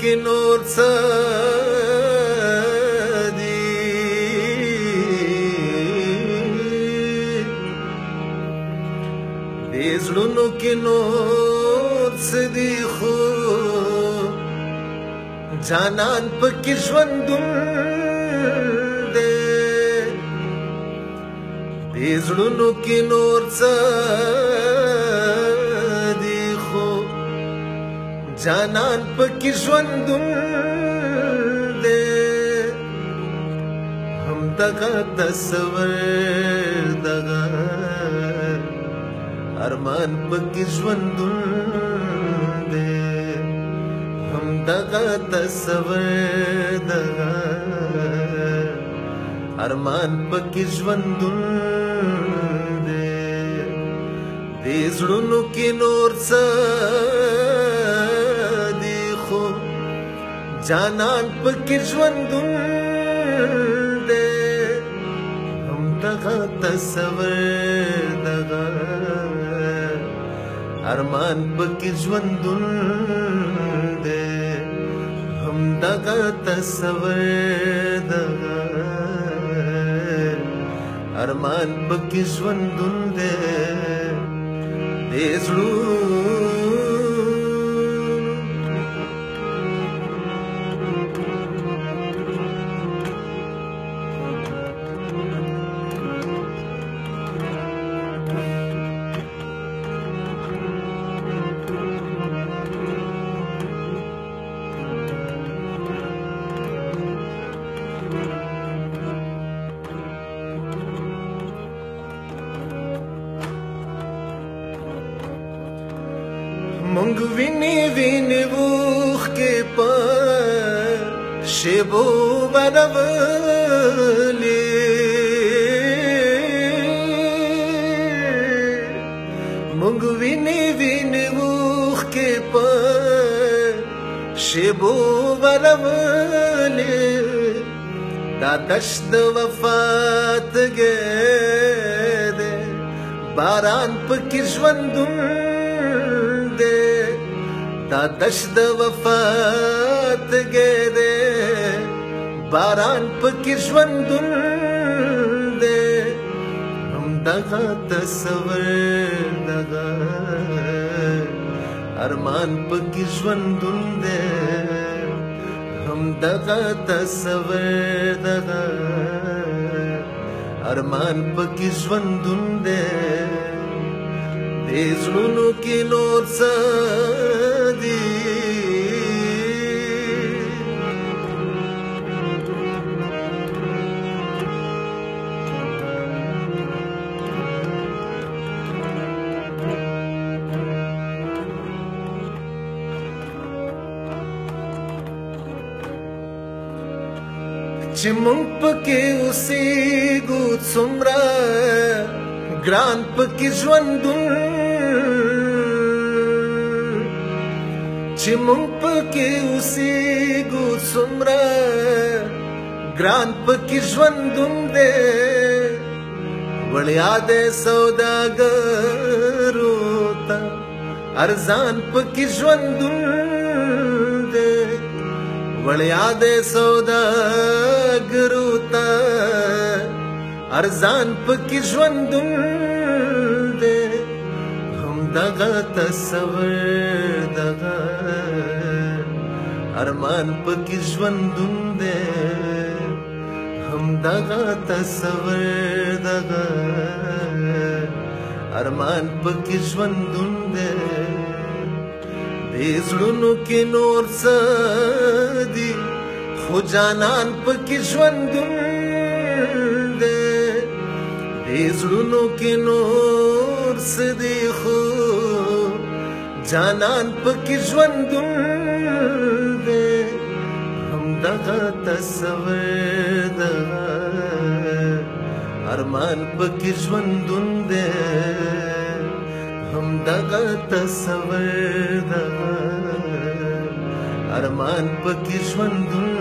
کې نور څه دي دې زړونو کې نور څه دي خو جانان پکې ژوندون دی دې زړونو کې نور څه دي خو جانان پکې ژوندون دی همدغه تصور دغه ارمان پکې ژوندون دی همدغه تصور دغه ارمان پکې ژوندون دی دې زړونو کې نور څه دي خو جانان پکې ژوندون دی همدغه تصور دغه ارمان پکې ژوندون دی همدغه تصور دغه ارمان پکې ژوندون دی دې زړونو مونږ ویني اوښکې په شیبو برولې مونږ ویني اوښکې په شیبو برولې دا دشت د وفات ګرځي باران پکې ژوندون دا دشت د وفات ګرځي باران پکې ژوندون دی همدغه تصور دغه ارمان پکې ژوندون دی همدغه تصور دغه ارمان پکې ژوندون دی دې زړونو کې نور څه دي چې مونږ پکې اوسېږو څومره ګران پکې ژوندون چې مونږ پکې اوسېږو څومره ګران پکې ژوندون دی وړیا دی سوداګرو ته ارزان پکې ژوندون دی وړیا دی سوداګرو ته ارزان پکې ژوندون دی همدغه تصور دغه ارمان پکې ژوندون دی همدغه تصور دغه ارمان پکې ژوندون دی دې زړونو کې نور څه دي خو جانان پکې ژوندون دی دې زړونو کې نور څه دي خو جانان پکې ژوندون دی همدغه تصور دغه ارمان پکې ژوندون دی همدغه تصور دغه ارمان پکې ژوندون